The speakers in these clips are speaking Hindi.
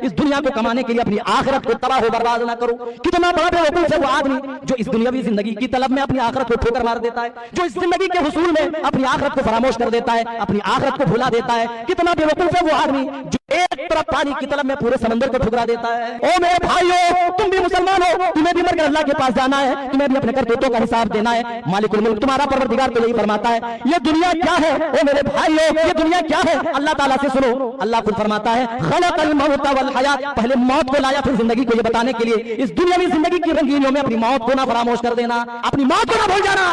इस दुनिया को कमाने के लिए अपनी आखिरत को तबाह हो बर्बाद ना करो। कितना बड़ा बेवकूफ है वो आदमी जो इस दुनियावी जिंदगी की तलब में अपनी आखिरत को ठोकर मार देता है, जो इस जिंदगी के हुसूल में अपनी आखिरत को फरामोश कर देता है, अपनी आखिरत को भुला देता है। कितना बेवकूफ है वो आदमी जो एक तरफ पानी की तलब में पूरे समंदर को ठुकरा देता है। ओ मेरे भाइयों, तुम भी मुसलमान हो, तुम्हें भी मरकर अल्लाह के पास जाना है, तुम्हें भी अपने करतूतों का हिसाब देना है। मालिकुल मुल्क तुम्हारा परवरदिगार तो यही फरमाता है। ये दुनिया क्या है ओ मेरे भाइयों, ये दुनिया क्या है? अल्लाह ताला से सुनो, अल्लाह खुद फरमाता है खलकल मौत वल हयात, पहले मौत को लाया फिर जिंदगी को, ये बताने के लिए इस दुनियावी जिंदगी की रंगीनियों में अपनी मौत को ना फरामोश कर देना, अपनी मौत को ना भूल जाना।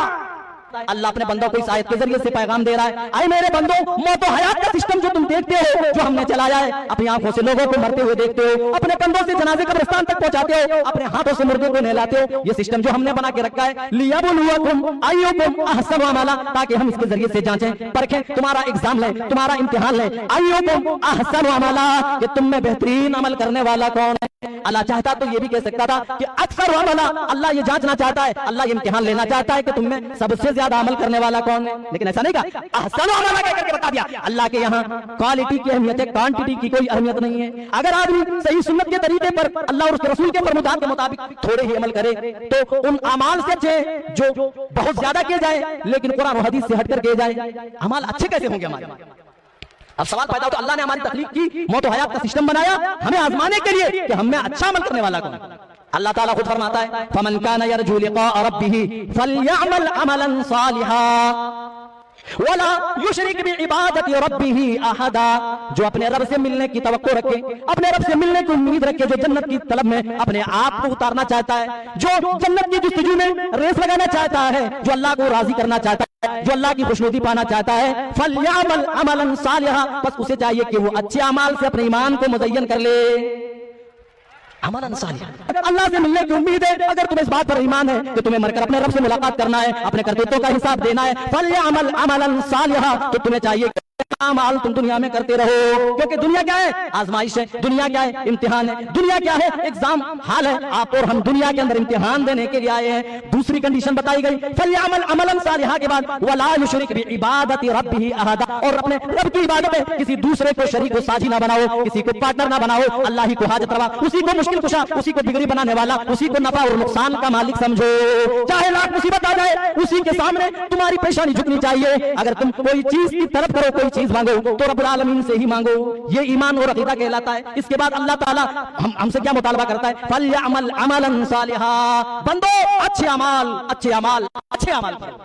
अल्लाह अपने बंदों को इस आयत के जरिए से पैगाम दे रहा है, आए मेरे बंदों, मौत और हयात का सिस्टम जो तुम देखते हो, जो हमने चलाया है, अपनी आंखों से लोगों को मरते हुए देखते हो, अपने कंधों से जनाजे कब्रिस्तान तक पहुंचाते हो, अपने हाथों से मुर्दों को नहलाते हो, ये सिस्टम जो हमने बना के रखा है, लियबलुवकुम अय्युकुम अहसनु अमला, ताकि हम इसके जरिए से जांचें परखें, तुम्हारा एग्जाम ले, तुम्हारा इम्तिहान ले, अय्युकुम अहसनु अमला, कि तुम में बेहतरीन अमल करने वाला कौन है। अल्लाह चाहता तो ये भी कह सकता था कि अक्सर अमला, अल्लाह ये जांचना चाहता है, अल्लाह ये इम्तिहान लेना चाहता है कि तुम में सबसे ज्यादा अमल करने वाला कौन है, लेकिन ऐसा नहीं कहा, अहसनु अमला कह करके बता दिया। अल्लाह के यहाँ क्वालिटी की अहमियत है, क्वांटिटी की कोई अहमियत नहीं है। अगर आदमी सही सुन्नत के तरीके पर, अल्लाह और उसके रसूल के फरमान के मुताबिक थोड़े ही अमल करे तो उन अमाल से अच्छे जो बहुत ज्यादा किए जाए लेकिन कुरान और हदीस से हटकर किए जाए, अमाल अच्छे कैसे होंगे हमारे? अब सवाल पैदा हो तो अल्लाह ने हमारी तखलीक की, मौत और हयात का सिस्टम बनाया हमें आजमाने के लिए कि हमें अच्छा अमल करने वाला कौन है। अल्लाह ताला खुद फरमाता है फमन कान यरजू लिक़ा रब्बिही फलयअमल अमलन सालिहा वला युशरिक बिइबादति रब्बिही अहदा, जो अपने रब से मिलने की तवक्को रखे, अपने रब से मिलने की उम्मीद रखे, जो जन्नत की तलब में अपने आप को उतारना चाहता है, जो जन्नत की जुस्तजू में रेस लगाना चाहता है, जो अल्लाह को राजी करना चाहता है, जो अल्लाह की खुशनुदी पाना चाहता है, फलयअमल अमलन सालिहा, बस उसे चाहिए कि वो अच्छे अमाल से अपने ईमान को मुज़य्यन कर ले। अमलन सालिहा, अगर अल्लाह से मिलने की उम्मीद है, अगर तुम्हें इस बात पर ईमान है कि तुम्हें मरकर अपने रब से मुलाकात करना है, अपने करतूतों का हिसाब देना है, फलयअमल अमलन सालिहा, तो तुम्हें चाहिए अमाल तुम दुनिया में करते रहो, क्योंकि दुनिया क्या है? आजमाइश है। दुनिया क्या है? इम्तिहान है। दुनिया क्या है? एग्जाम हाल है। आप और हम दुनिया के अंदर इम्तिहान देने के लिए आए हैं। दूसरी कंडीशन बताई गई फलयअमल अमलन सालिहा के बाद वला युशरिक बिइबादति रब्बिही अहदा, और अपने रब की इबादत में किसी दूसरे को शरीक व साझी ना बनाओ, किसी को पार्टनर ना बनाओ, अल्लाह ही को हाजत रवा, उसी को मुश्किल कुशा, उसी को बिगड़ी बनाने वाला, उसी को नफा और नुकसान का मालिक समझो। चाहे लाख मुसीबत आ जाए, उसी के सामने तुम्हारी पेशानी झुकनी चाहिए। अगर तुम कोई चीज की तलब करो, कोई चीज मांगो तो रब्बुल आलमीन से ही मांगो। ये ईमान और अकीदा कहलाता है। इसके बाद अल्लाह ताला हमसे क्या मुतालबा करता है? फलयअमल अमलन सालिहा, बंदो अच्छे अमाल, अच्छे अमाल, अच्छे अमाल करो।